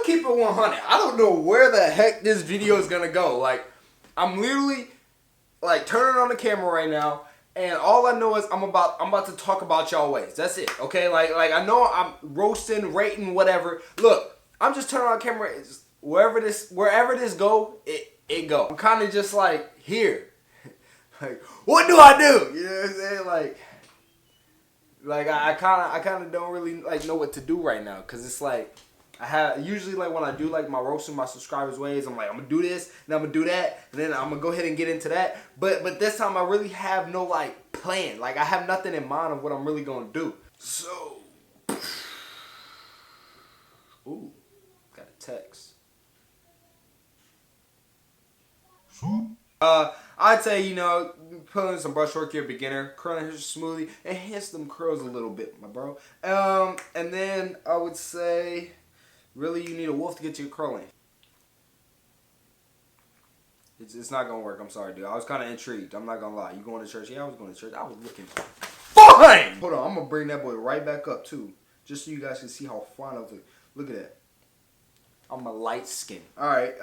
keep it 100. I don't know where the heck this video is gonna go. Like, I'm literally like turning on the camera right now, and all I know is I'm about to talk about y'all ways. That's it. Okay, like I know I'm roasting, rating, whatever. Look, I'm just turning on the camera. It's just, wherever this go, it go. I'm kind of just like here. Like, what do I do? You know what I'm saying? Like I kind of don't really like know what to do right now, cause it's like I have usually like when I do like my roasting my subscribers ways, I'm like I'm gonna do this, and I'm gonna do that, and then I'm gonna go ahead and get into that. But this time I really have no like plan. Like I have nothing in mind of what I'm really gonna do. So, ooh, got a text. I'd say, you know, put in some brushwork, you're a beginner, curling hair smoothly, enhance them curls a little bit, my bro. And then I would say, really, you need a wolf to get your curling. It's not gonna work. I'm sorry, dude. I was kind of intrigued. I'm not gonna lie. You going to church? Yeah, I was going to church. I was looking fine. Hold on, I'm gonna bring that boy right back up too, just so you guys can see how fine of it. Look at that. I'm a light skin. All right.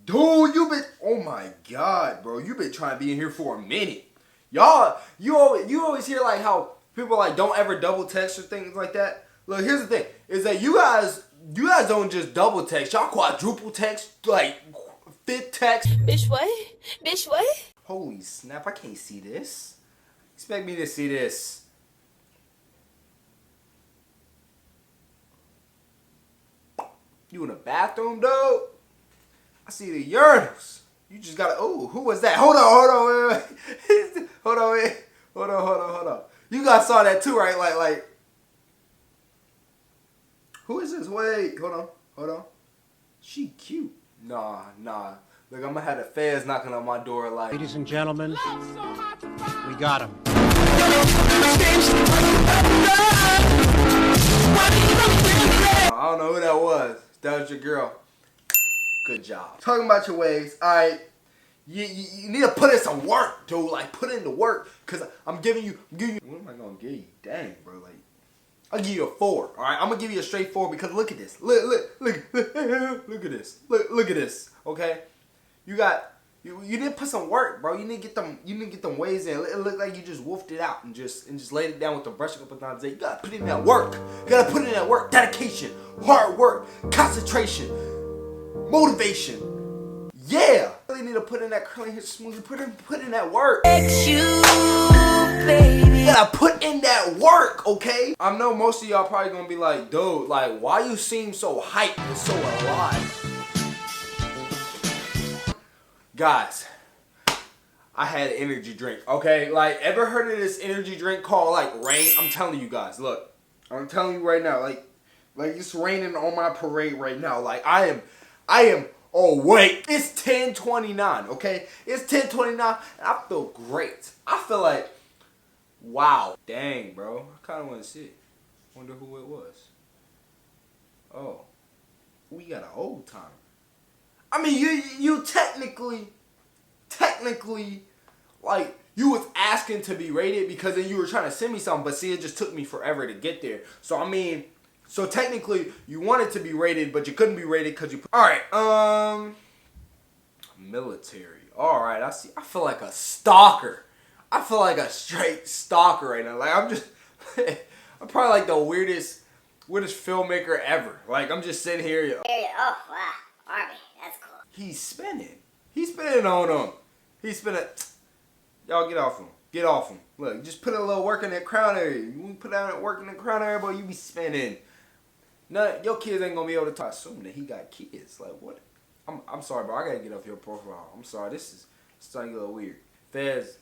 Dude, you been, oh my God, bro, you been trying to be in here for a minute. Y'all, you always hear like how people like don't ever double text or things like that. Look, here's the thing, is that you guys don't just double text, y'all quadruple text, like fifth text. Bitch what? Bitch what? Holy snap, I can't see this. Expect me to see this. You in the bathroom, dude? I see the urinals. You just gotta. Oh, who was that? Hold on, wait. Hold on. You guys saw that too, right? Like. Who is this? Wait, hold on. She cute. Nah. Look, I'm gonna have the feds knocking on my door like. Ladies and gentlemen, we got him. I don't know who that was. That was your girl. Good job. Talking about your ways, alright. You need to put in some work, dude. Like, put in the work. Because I'm giving you. What am I going to give you? Dang, bro. Like, I'll give you a 4. Alright, I'm going to give you a straight 4 because look at this. Look at this. Look at this. Okay? You need to put some work, bro. You need to get them ways in. It looked like you just wolfed it out and just laid it down with the brush up and down. You got to put in that work. You got to put in that work. Dedication. Hard work. Concentration. Motivation. Yeah. Really need to put in that curly hair smoothly. Put in that work. You, baby. You gotta put in that work, okay? I know most of y'all probably gonna be like, dude, like, why you seem so hyped and so alive? Guys, I had an energy drink, okay? Like, ever heard of this energy drink called, like, Rain? I'm telling you guys, look. I'm telling you right now, like it's raining on my parade right now. Like, I am, oh wait, it's 10:29, okay? It's 10:29, and I feel great. I feel like, wow. Dang, bro. I kind of want to see it. Wonder who it was. Oh. We got an old timer. I mean, you technically, like, you was asking to be rated because then you were trying to send me something, but see, it just took me forever to get there. So, I mean, so technically, you wanted to be rated, but you couldn't be rated because you... Alright, military. Alright, I see. I feel like a stalker. I feel like a straight stalker right now. Like, I'm just... I'm probably like the weirdest filmmaker ever. Like, I'm just sitting here... Oh, wow. Army. That's cool. He's spinning. He's spinning on him. He's spinning... Y'all get off him. Get off him. Look, just put a little work in that crown area. You put out that work in the crown area, boy, you be spinning. None, your kids ain't gonna be able to talk. Assume that he got kids. Like, what? I'm sorry, bro. I gotta get off your profile. I'm sorry. This is starting to get a little weird. Feds,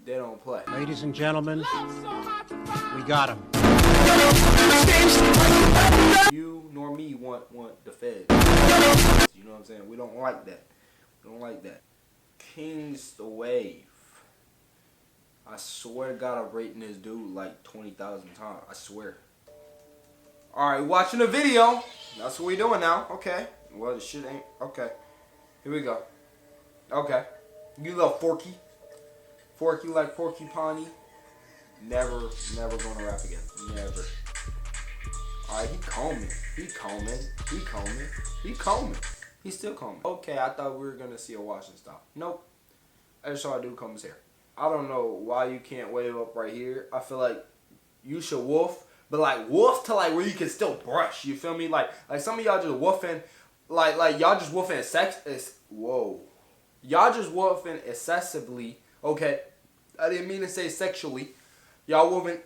they don't play. Ladies and gentlemen, we got him. You nor me want the feds. You know what I'm saying? We don't like that. We don't like that. King's the Wave. I swear to God, I'm rating this dude like 20,000 times. I swear. Alright, watching the video. That's what we doing now. Okay. Well, the shit ain't. Okay. Here we go. Okay. You love Forky. Forky like Porcupine. Never gonna rap again. Never. Alright, he combing. He combing. He combing. He combing. He's still combing. Okay, I thought we were gonna see a washing stop. Nope. I just saw a dude comb his hair. I don't know why you can't wave up right here. I feel like you should woof, but like woof to like where you can still brush. You feel me? Like some of y'all just woofing, like y'all just woofing whoa. Y'all just woofing excessively. Okay, I didn't mean to say sexually. Y'all woofing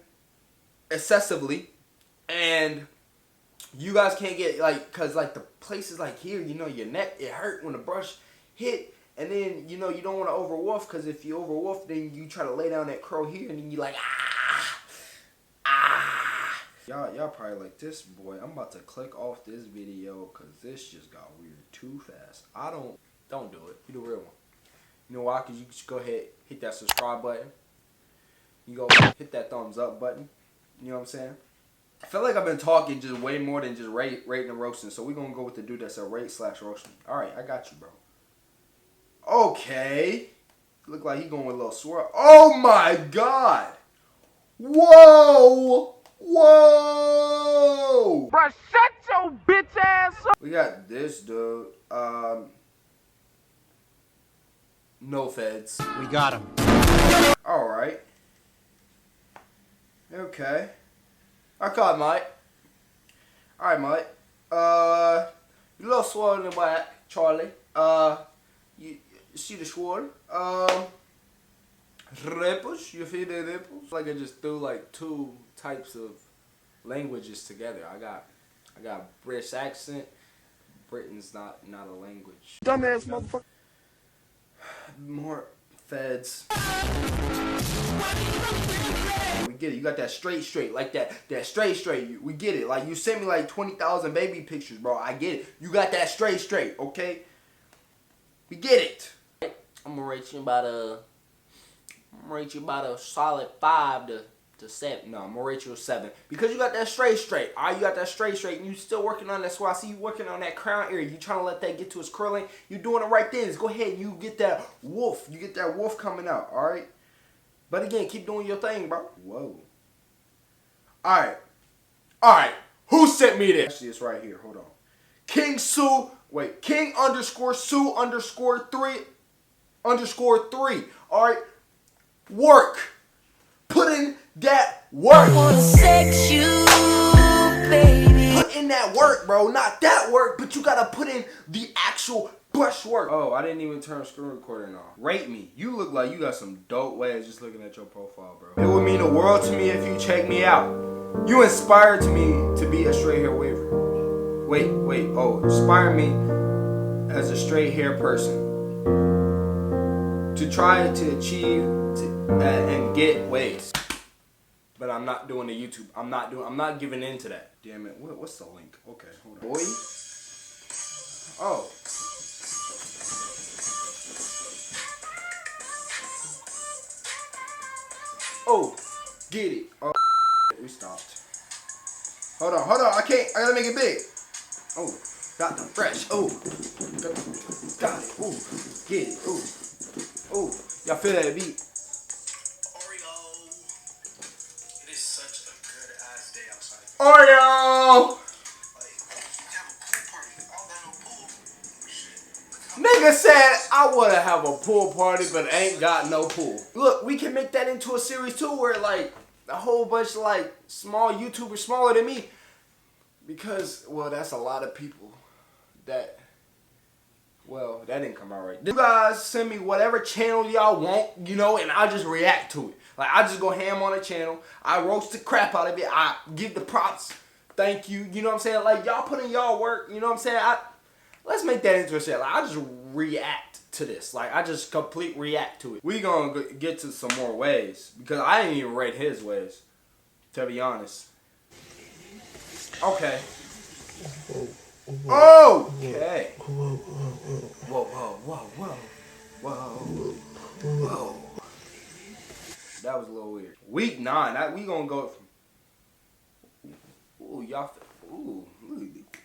excessively, and you guys can't get like, cause like the places like here, you know, your neck, it hurt when the brush hit. And then, you know, you don't want to overwoof, because if you overwoof, then you try to lay down that curl here, and then you like, Y'all probably like, this boy, I'm about to click off this video, because this just got weird too fast. Don't do it. You the real one. You know why? Because you just go ahead, hit that subscribe button. You go hit that thumbs up button. You know what I'm saying? I feel like I've been talking just way more than just rating and roasting, so we're going to go with the dude that said rate/roasting. All right, I got you, bro. Okay. Look like he going with a little swirl. Oh my God. Whoa. Whoa. Bruh, shut your bitch ass up. We got this dude. No feds. We got him. Alright. Okay. I caught Mike. Alright, Mike. You little swollen in the back, Charlie. You see the swirl? Ripples? You feel the ripples? Like I just threw like two types of languages together. I got British accent. Britain's not a language. Dumbass motherfucker. More feds. We get it. You got that straight, like that straight. We get it. Like you sent me like 20,000 baby pictures, bro. I get it. You got that straight, okay? We get it. I'm gonna rate you about a solid 5 to 7. No, I'm gonna rate you a 7 because you got that straight. All right, you got that straight, and you still working on that. So I see you working on that crown area. You trying to let that get to its curling. You doing the right things. Go ahead and you get that wolf. You get that wolf coming out. All right. But again, keep doing your thing, bro. Whoa. All right. Who sent me this? Actually, it's right here. Hold on. King Sue. Wait. King _ Sue _ 3 _ 3. All right. Work. Put in that work. I wanna sex you, baby. Put in that work, bro. Not that work, but you gotta put in the actual brush work. Oh, I didn't even turn screen recording on. Rate me. You look like you got some dope ways just looking at your profile, bro. It would mean the world to me if you check me out. You inspired me to be a straight hair waver. Wait. Oh, inspire me as a straight hair person to try to achieve and get waves. But I'm not doing the YouTube. I'm not giving in to that. Damn it. What's the link? Okay, hold on. Boy. Oh. Oh, get it. Oh, we stopped. Hold on. I gotta make it big. Oh, got the fresh. Oh, got it. Oh, get it. Oh, y'all feel that beat? Oreo! Nigga said I wanna have a pool party but ain't got no pool. Look, we can make that into a series too where like a whole bunch of like small YouTubers smaller than me. Because, well, that's a lot of people that, well, that didn't come out right. You guys send me whatever channel y'all want, you know, and I'll just react to it. Like, I just go ham on a channel. I roast the crap out of it. I give the props. Thank you. You know what I'm saying? Like, y'all put in y'all work. You know what I'm saying? Let's make that into a shit. Like, I just react to this. Like, I just complete react to it. We gonna get to some more ways. Because I didn't even rate his ways. To be honest. Okay. Okay. Whoa. That was a little weird. Week 9. We gonna go from. Ooh, y'all. Ooh,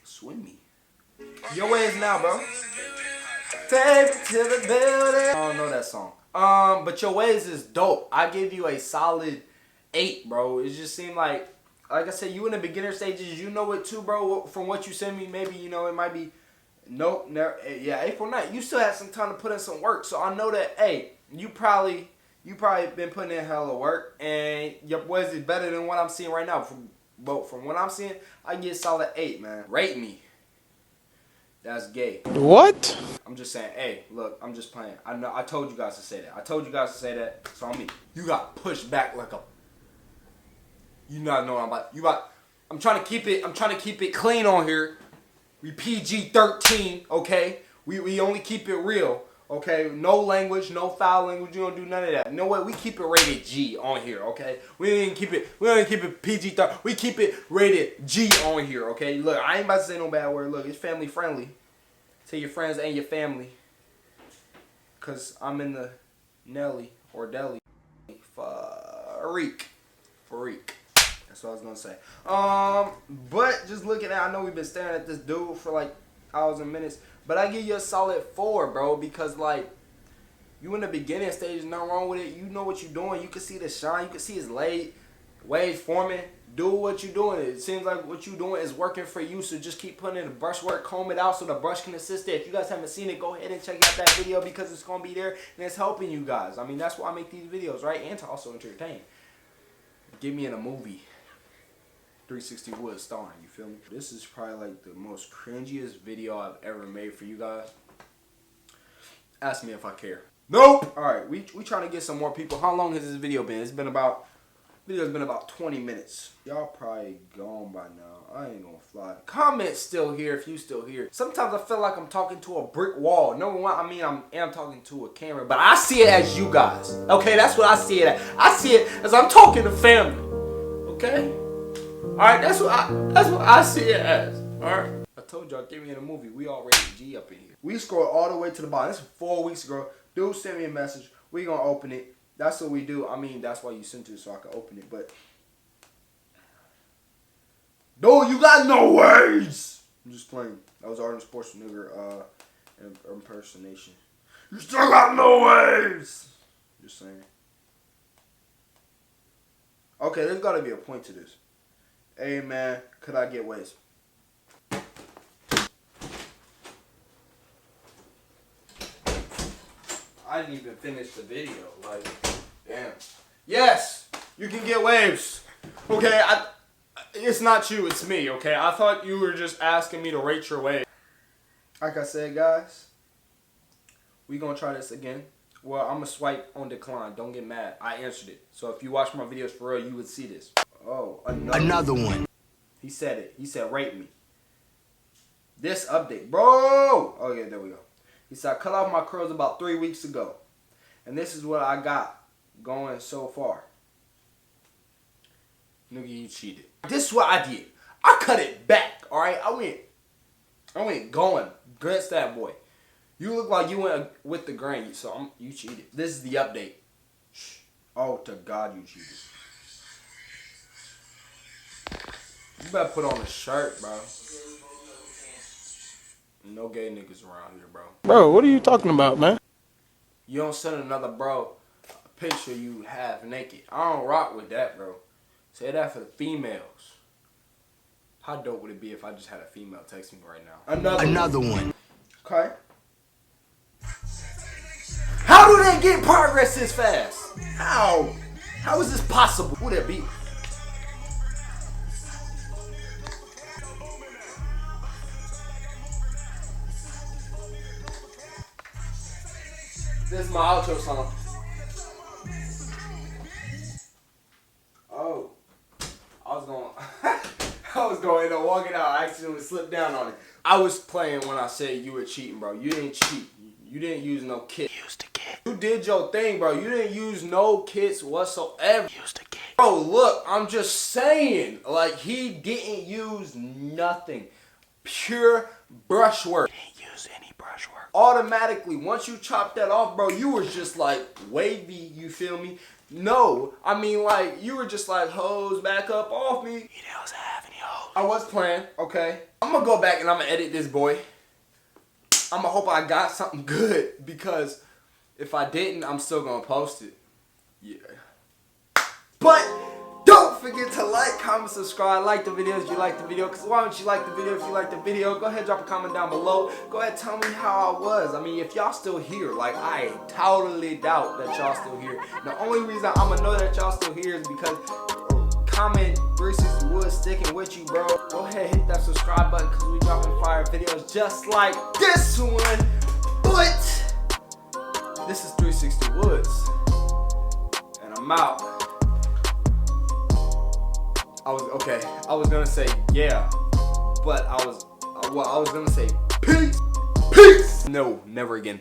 swimmy. Your ways now, bro. Take me to the building. I don't know that song. But your ways is dope. I give you a solid 8, bro. It just seemed like like I said, you in the beginner stages, you know it too, bro. From what you send me, maybe, you know, it might be, nope, never, yeah, April 9th. You still had some time to put in some work. So I know that, hey, you probably been putting in hella work, and your boys is better than what I'm seeing right now. From what I'm seeing, I get solid 8, man. Rate me. That's gay. What? I'm just saying, hey, look, I'm just playing. I know, I told you guys to say that. I told you guys to say that. So on me. You got pushed back like a. You not know what I'm about. I'm trying to keep it clean on here. We PG-13, okay? We only keep it real, okay? No language, no foul language. You don't do none of that. You know what? We keep it rated G on here, okay? We don't keep it PG-13. We keep it rated G on here, okay? Look, I ain't about to say no bad word. Look, it's family friendly. Tell your friends and your family. Cause I'm in the Nelly or Deli. Freak. That's what I was gonna say. But just looking at, I know we've been staring at this dude for like hours and minutes, but I give you a solid 4, bro, because like you in the beginning stage, nothing wrong with it. You know what you're doing. You can see the shine. You can see his waves forming. Do what you're doing. It seems like what you're doing is working for you, so just keep putting in the brush work, comb it out so the brush can assist it. If you guys haven't seen it, go ahead and check out that video because it's gonna be there and it's helping you guys. I mean, that's why I make these videos, right? And to also entertain. Get me in a movie. 360 Wood starring, you feel me? This is probably like the most cringiest video I've ever made for you guys. Ask me if I care. Nope! Alright, we trying to get some more people. How long has this video been? Video's been about 20 minutes. Y'all probably gone by now. I ain't gonna fly. Comment still here if you still here. Sometimes I feel like I'm talking to a brick wall. Number one, I mean I am talking to a camera, but I see it as you guys. Okay, that's what I see it as. I see it as I'm talking to family. Okay? Alright, that's what I see it as. Alright? I told y'all, give me in a movie. We already G up in here. We scrolled all the way to the bottom. This is 4 weeks ago. Dude sent me a message. We gonna open it. That's what we do. I mean, that's why you sent it so I can open it. But dude, you got no words. I'm just playing. That was Arden Sports nigger impersonation. You still got no words. Just saying. Okay, there's gotta be a point to this. Hey man, could I get waves? I didn't even finish the video. Like, damn. Yes, you can get waves. Okay, it's not you, it's me. Okay, I thought you were just asking me to rate your wave. Like I said, guys, we gonna try this again. Well, I'm gonna swipe on decline. Don't get mad. I answered it. So if you watch my videos for real, you would see this. Oh, another one. He said it. He said, rate me. This update, bro. Oh yeah, there we go. He said, I cut off my curls about 3 weeks ago. And this is what I got going so far. Nigga, you cheated. This is what I did. I cut it back, alright? I went going against that boy. You look like you went with the grain, so you cheated. This is the update. Shh. Oh, to God, you cheated. You better put on a shirt, bro. No gay niggas around here, bro. Bro, what are you talking about, man? You don't send another bro a picture you half naked. I don't rock with that, bro. Say that for the females. How dope would it be if I just had a female text me right now? Another one. Okay. How do they get progress this fast? How? How is this possible? Who that be? This is my outro song. Oh. I was going to walk it out. I accidentally slipped down on it. I was playing when I said you were cheating, bro. You didn't cheat. You didn't use no kit. Use the kit. You did your thing, bro. You didn't use no kits whatsoever. Use the kit. Bro, look, I'm just saying. Like, he didn't use nothing. Pure brushwork. He didn't use any brushwork. Automatically, once you chop that off, bro, you was just like wavy, you feel me? No, I mean like, you were just like, hose back up off me. You didn't have any hose. I was playing, okay? I'm gonna go back and I'm gonna edit this boy. I'm gonna hope I got something good, because if I didn't, I'm still gonna post it. Yeah. But don't forget to like, comment, subscribe, like the video if you like the video. Cause why don't you like the video if you like the video? Go ahead, drop a comment down below. Go ahead, tell me how I was. I mean, if y'all still here, like I totally doubt that y'all still here. The only reason I'ma know that y'all still here is because comment 360 Woods sticking with you, bro. Go ahead, hit that subscribe button cause we dropping fire videos just like this one. But this is 360 Woods, and I'm out. I was gonna say yeah, but I was gonna say peace. No, never again.